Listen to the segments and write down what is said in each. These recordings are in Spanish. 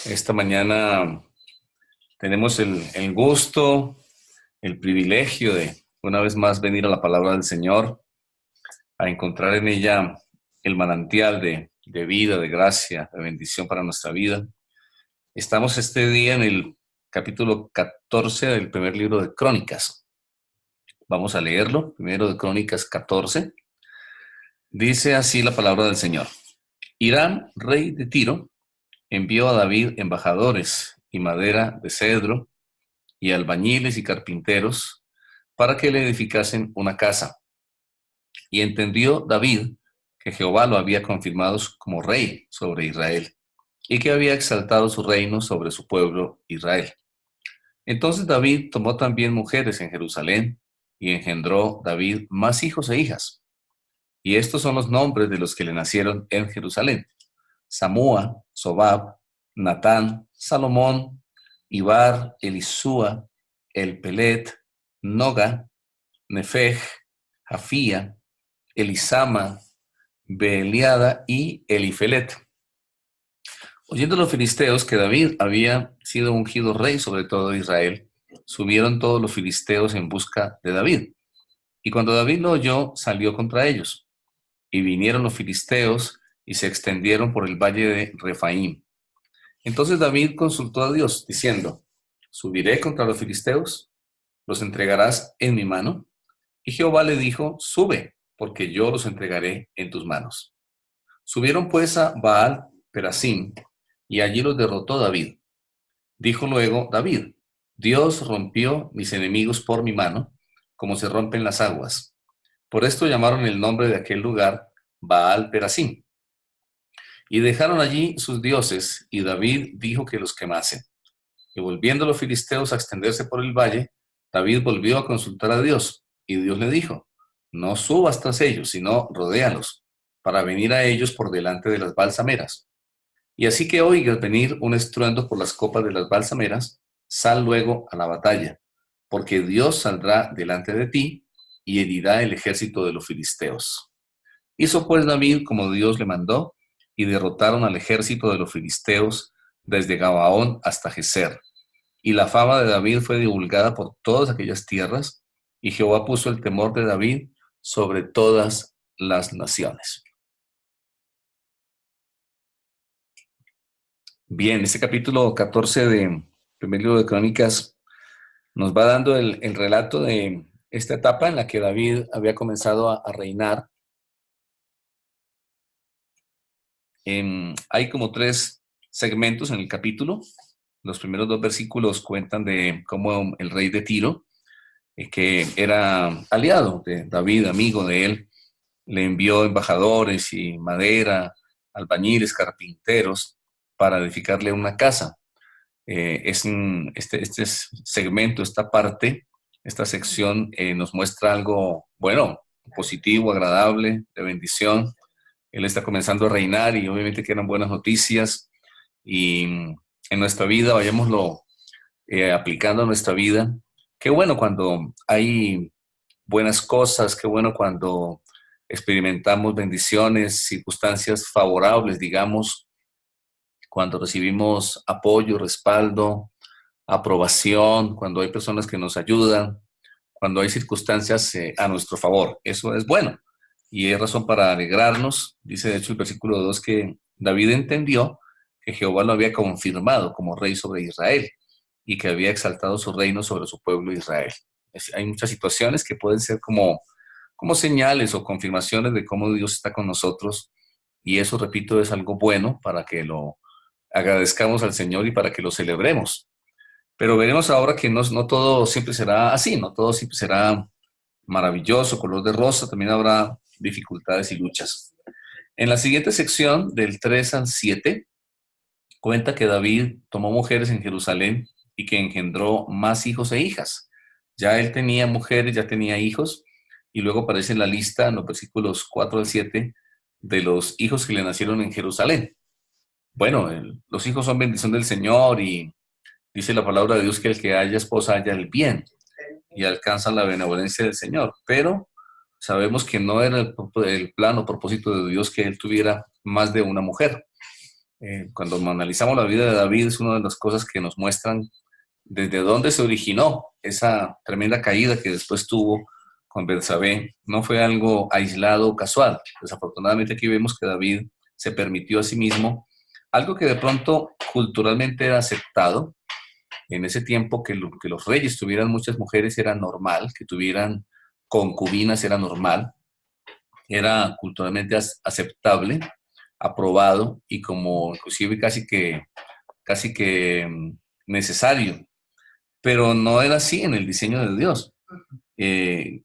Esta mañana tenemos el gusto, el privilegio de una vez más venir a la palabra del Señor, a encontrar en ella el manantial de vida, de gracia, de bendición para nuestra vida. Estamos este día en el capítulo 14 del primer libro de Crónicas. Vamos a leerlo, primero de Crónicas 14. Dice así la palabra del Señor. Hiram, rey de Tiro, envió a David embajadores y madera de cedro y albañiles y carpinteros para que le edificasen una casa. Y entendió David que Jehová lo había confirmado como rey sobre Israel y que había exaltado su reino sobre su pueblo Israel. Entonces David tomó también mujeres en Jerusalén y engendró David más hijos e hijas. Y estos son los nombres de los que le nacieron en Jerusalén: Samúa, Sobab, Natán, Salomón, Ibar, Elisúa, Elpelet, Noga, Nefeg, Jafía, Elisama, Beeliada y Elifelet. Oyendo los filisteos que David había sido ungido rey sobre todo Israel, subieron todos los filisteos en busca de David. Y cuando David lo oyó, salió contra ellos. Y vinieron los filisteos y se extendieron por el valle de Refaim. Entonces David consultó a Dios, diciendo: ¿Subiré contra los filisteos? ¿Los entregarás en mi mano? Y Jehová le dijo: Sube, porque yo los entregaré en tus manos. Subieron pues a Baal Perasim, y allí los derrotó David. Dijo luego David: Dios rompió mis enemigos por mi mano, como se rompen las aguas. Por esto llamaron el nombre de aquel lugar Baal Perasim. Y dejaron allí sus dioses, y David dijo que los quemasen. Y volviendo los filisteos a extenderse por el valle, David volvió a consultar a Dios, y Dios le dijo: No subas tras ellos, sino rodéalos, para venir a ellos por delante de las balsameras. Y así que oigas venir un estruendo por las copas de las balsameras, sal luego a la batalla, porque Dios saldrá delante de ti y herirá el ejército de los filisteos. Hizo pues David como Dios le mandó, y derrotaron al ejército de los filisteos desde Gabaón hasta Geser. Y la fama de David fue divulgada por todas aquellas tierras, y Jehová puso el temor de David sobre todas las naciones. Bien, este capítulo 14 de primer libro de Crónicas nos va dando el relato de esta etapa en la que David había comenzado a reinar. Hay como 3 segmentos en el capítulo. Los primeros 2 versículos cuentan de cómo el rey de Tiro, que era aliado de David, amigo de él, le envió embajadores y madera, albañiles, carpinteros, para edificarle una casa. Este segmento, esta parte, esta sección nos muestra algo bueno, positivo, agradable, de bendición. Él está comenzando a reinar y obviamente que eran buenas noticias, y en nuestra vida vayámoslo aplicando a nuestra vida. Qué bueno cuando hay buenas cosas, qué bueno cuando experimentamos bendiciones, circunstancias favorables, digamos, cuando recibimos apoyo, respaldo, aprobación, cuando hay personas que nos ayudan, cuando hay circunstancias a nuestro favor. Eso es bueno y es razón para alegrarnos. Dice de hecho el versículo 2 que David entendió que Jehová lo había confirmado como rey sobre Israel y que había exaltado su reino sobre su pueblo Israel. Hay muchas situaciones que pueden ser como señales o confirmaciones de cómo Dios está con nosotros, y eso, repito, es algo bueno para que lo agradezcamos al Señor y para que lo celebremos. Pero veremos ahora que no todo siempre será así, no todo siempre será maravilloso, color de rosa, también habrá dificultades y luchas. En la siguiente sección, del 3 al 7, cuenta que David tomó mujeres en Jerusalén y que engendró más hijos e hijas. Ya él tenía mujeres, ya tenía hijos, y luego aparece en la lista, en los versículos 4 al 7, de los hijos que le nacieron en Jerusalén. Bueno, los hijos son bendición del Señor, y dice la palabra de Dios que el que haya esposa haya el bien y alcanza la benevolencia del Señor. Pero sabemos que no era el plan o propósito de Dios que él tuviera más de una mujer. Cuando analizamos la vida de David es una de las cosas que nos muestran desde dónde se originó esa tremenda caída que después tuvo con Betsabé. No fue algo aislado o casual. Desafortunadamente aquí vemos que David se permitió a sí mismo algo que de pronto culturalmente era aceptado. En ese tiempo que los reyes tuvieran muchas mujeres era normal, que tuvieran concubinas era normal, era culturalmente aceptable, aprobado y como inclusive casi que necesario, pero no era así en el diseño de Dios.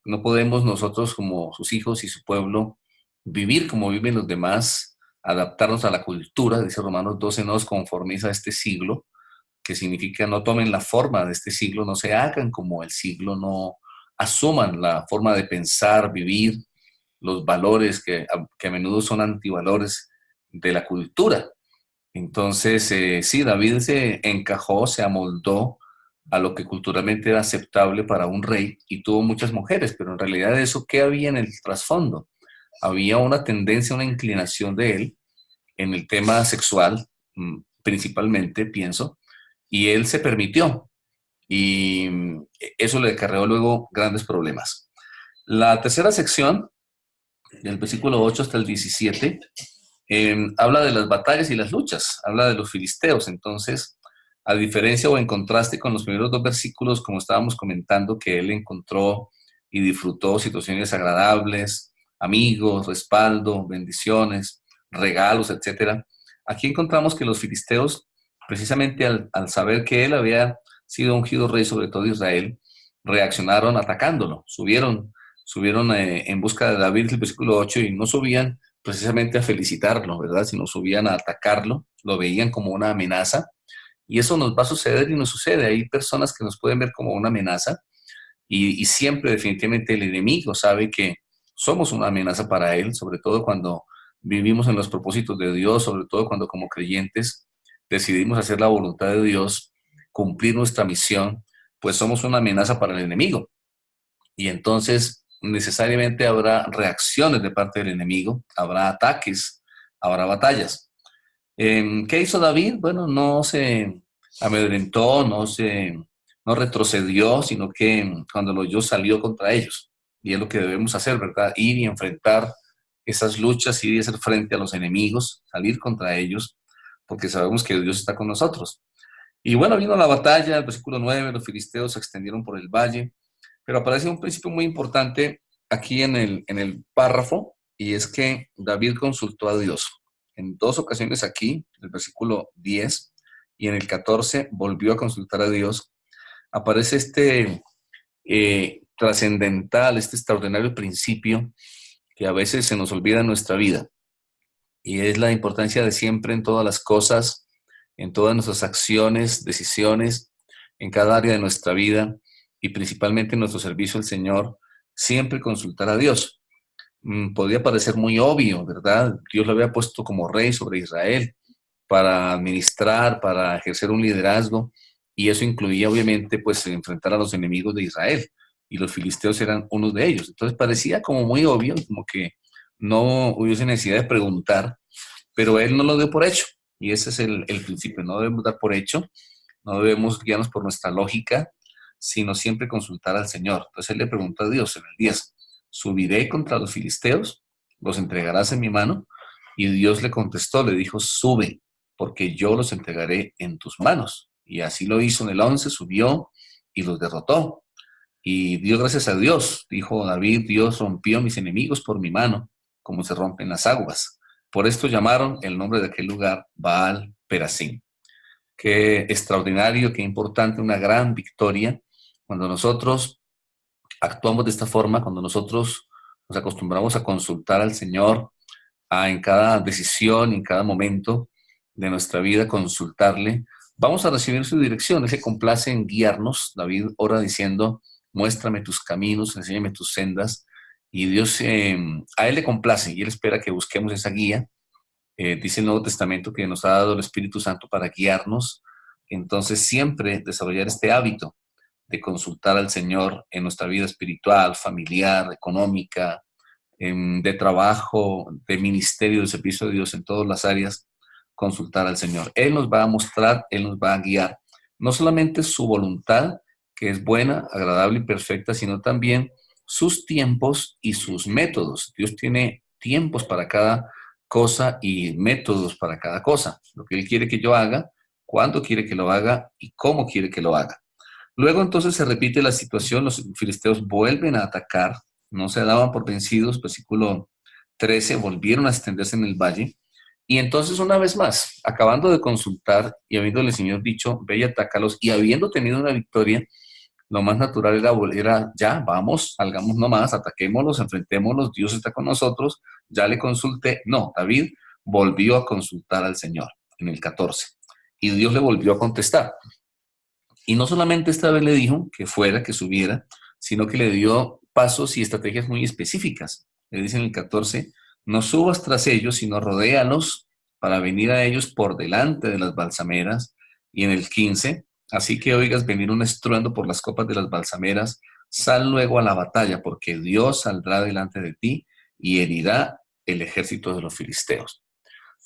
No podemos nosotros como sus hijos y su pueblo vivir como viven los demás, adaptarnos a la cultura, dice Romanos 12, no os conforméis a este siglo, que significa no tomen la forma de este siglo, no se hagan como el siglo, no asuman la forma de pensar, vivir, los valores que a menudo son antivalores de la cultura. Entonces, sí, David se encajó, se amoldó a lo que culturalmente era aceptable para un rey y tuvo muchas mujeres, pero en realidad eso, ¿qué había en el trasfondo? Había una tendencia, una inclinación de él en el tema sexual, principalmente, pienso, y él se permitió y eso le acarreó luego grandes problemas. La tercera sección, del versículo 8 hasta el 17, habla de las batallas y las luchas, habla de los filisteos. Entonces, a diferencia o en contraste con los primeros dos versículos, como estábamos comentando, que él encontró y disfrutó situaciones agradables, amigos, respaldo, bendiciones, regalos, etcétera. Aquí encontramos que los filisteos, precisamente al saber que él había sido ungido rey sobre todo Israel, reaccionaron atacándolo, subieron en busca de David, el versículo 8, y no subían precisamente a felicitarlo, ¿verdad? Sino subían a atacarlo, lo veían como una amenaza, y eso nos va a suceder y nos sucede. Hay personas que nos pueden ver como una amenaza, y siempre definitivamente el enemigo sabe que somos una amenaza para él, sobre todo cuando vivimos en los propósitos de Dios, sobre todo cuando como creyentes decidimos hacer la voluntad de Dios, cumplir nuestra misión, pues somos una amenaza para el enemigo. Y entonces necesariamente habrá reacciones de parte del enemigo, habrá ataques, habrá batallas. ¿Qué hizo David? Bueno, no se amedrentó, no retrocedió, sino que cuando lo oyó salió contra ellos. Y es lo que debemos hacer, ¿verdad? Ir y enfrentar esas luchas, ir y hacer frente a los enemigos, salir contra ellos, porque sabemos que Dios está con nosotros. Y bueno, vino la batalla, el versículo 9, los filisteos se extendieron por el valle, pero aparece un principio muy importante aquí en el párrafo, y es que David consultó a Dios. En dos ocasiones aquí, el versículo 10 y en el 14, volvió a consultar a Dios. Aparece este trascendental, este extraordinario principio que a veces se nos olvida en nuestra vida, y es la importancia de siempre en todas las cosas, en todas nuestras acciones, decisiones, en cada área de nuestra vida y principalmente en nuestro servicio al Señor, siempre consultar a Dios. Podría parecer muy obvio, ¿verdad? Dios lo había puesto como rey sobre Israel para administrar, para ejercer un liderazgo, y eso incluía obviamente pues enfrentar a los enemigos de Israel, y los filisteos eran unos de ellos. Entonces parecía como muy obvio, como que no hubiese necesidad de preguntar, pero él no lo dio por hecho, y ese es el principio. No debemos dar por hecho, no debemos guiarnos por nuestra lógica, sino siempre consultar al Señor. Entonces él le preguntó a Dios en el 10, ¿subiré contra los filisteos? ¿Los entregarás en mi mano? Y Dios le contestó, le dijo, sube, porque yo los entregaré en tus manos. Y así lo hizo en el 11, subió y los derrotó. Y dio gracias a Dios, dijo David, Dios rompió mis enemigos por mi mano, como se rompen las aguas. Por esto llamaron el nombre de aquel lugar Baal Perasim. Qué extraordinario, qué importante, una gran victoria cuando nosotros actuamos de esta forma, cuando nosotros nos acostumbramos a consultar al Señor, a en cada decisión, en cada momento de nuestra vida, consultarle, vamos a recibir su dirección. Él se complace en guiarnos. David ora diciendo, muéstrame tus caminos, enséñame tus sendas. Y Dios, a Él le complace y Él espera que busquemos esa guía. Dice el Nuevo Testamento que nos ha dado el Espíritu Santo para guiarnos. Entonces, siempre desarrollar este hábito de consultar al Señor en nuestra vida espiritual, familiar, económica, de trabajo, de ministerio, de servicio de Dios en todas las áreas, consultar al Señor. Él nos va a mostrar, Él nos va a guiar. No solamente su voluntad, que es buena, agradable y perfecta, sino también sus tiempos y sus métodos. Dios tiene tiempos para cada cosa y métodos para cada cosa. Lo que Él quiere que yo haga, cuándo quiere que lo haga y cómo quiere que lo haga. Luego entonces se repite la situación, los filisteos vuelven a atacar, no se daban por vencidos, versículo 13, volvieron a extenderse en el valle. Y entonces una vez más, acabando de consultar y habiéndole el Señor dicho, ve y atácalos, y habiendo tenido una victoria, lo más natural era ya, vamos, salgamos nomás, ataquémoslos, enfrentémoslos, Dios está con nosotros, ya le consulté. No, David volvió a consultar al Señor en el 14, y Dios le volvió a contestar. Y no solamente esta vez le dijo que fuera, que subiera, sino que le dio pasos y estrategias muy específicas. Le dice en el 14, no subas tras ellos, sino rodéalos para venir a ellos por delante de las balsameras. Y en el 15, así que oigas venir un estruendo por las copas de las balsameras, sal luego a la batalla, porque Dios saldrá delante de ti y herirá el ejército de los filisteos.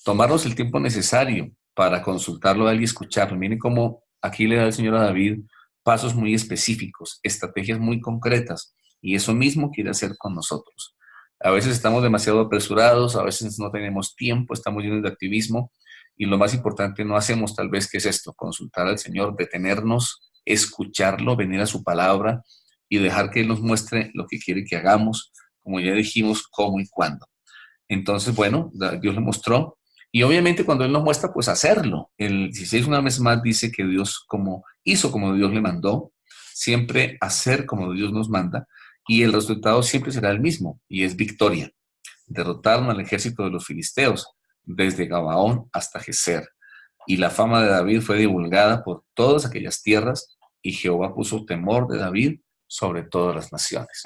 Tomarnos el tiempo necesario para consultarlo a él y escucharlo. Miren cómo aquí le da el Señor a David pasos muy específicos, estrategias muy concretas, y eso mismo quiere hacer con nosotros. A veces estamos demasiado apresurados, a veces no tenemos tiempo, estamos llenos de activismo, y lo más importante no hacemos tal vez que es esto, consultar al Señor, detenernos, escucharlo, venir a su palabra y dejar que Él nos muestre lo que quiere que hagamos, como ya dijimos, cómo y cuándo. Entonces, bueno, Dios le mostró. Y obviamente cuando Él nos muestra, pues hacerlo. El 16 una vez más dice que Dios hizo como Dios le mandó, siempre hacer como Dios nos manda, y el resultado siempre será el mismo, y es victoria. Derrotaron al ejército de los filisteos, desde Gabaón hasta Geser. Y la fama de David fue divulgada por todas aquellas tierras, y Jehová puso temor de David sobre todas las naciones.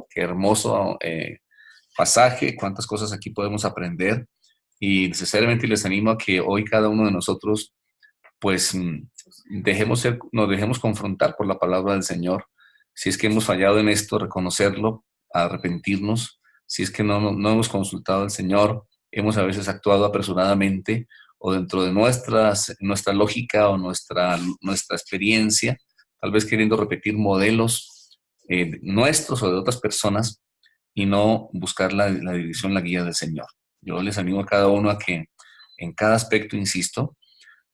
Qué hermoso pasaje, cuántas cosas aquí podemos aprender, y necesariamente les animo a que hoy cada uno de nosotros pues nos dejemos confrontar por la palabra del Señor. Si es que hemos fallado en esto, reconocerlo, arrepentirnos. Si es que no hemos consultado al Señor, hemos a veces actuado apresuradamente o dentro de nuestra lógica o nuestra experiencia, tal vez queriendo repetir modelos nuestros o de otras personas, y no buscar la dirección, la guía del Señor. Yo les animo a cada uno a que en cada aspecto, insisto,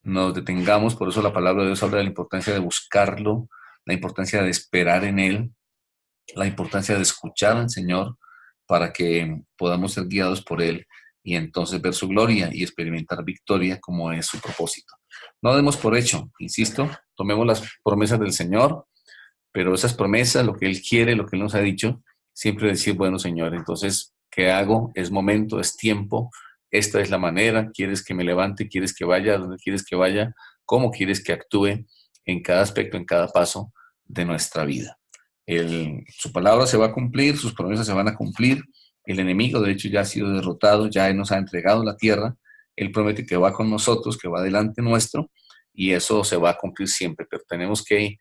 nos detengamos. Por eso la palabra de Dios habla de la importancia de buscarlo, la importancia de esperar en Él, la importancia de escuchar al Señor para que podamos ser guiados por Él y entonces ver su gloria y experimentar victoria como es su propósito. No demos por hecho, insisto, tomemos las promesas del Señor, pero esas promesas, lo que Él quiere, lo que Él nos ha dicho, siempre decir, bueno, Señor, entonces, ¿qué hago? Es momento, es tiempo, esta es la manera, ¿quieres que me levante? ¿Quieres que vaya? ¿Dónde quieres que vaya? ¿Cómo quieres que actúe en cada aspecto, en cada paso de nuestra vida? Su palabra se va a cumplir, sus promesas se van a cumplir, el enemigo de hecho ya ha sido derrotado, ya Él nos ha entregado la tierra, Él promete que va con nosotros, que va delante nuestro, y eso se va a cumplir siempre, pero tenemos que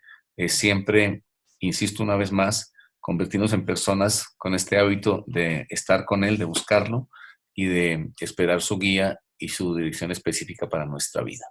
siempre, insisto una vez más, convertirnos en personas con este hábito de estar con Él, de buscarlo y de esperar su guía y su dirección específica para nuestra vida.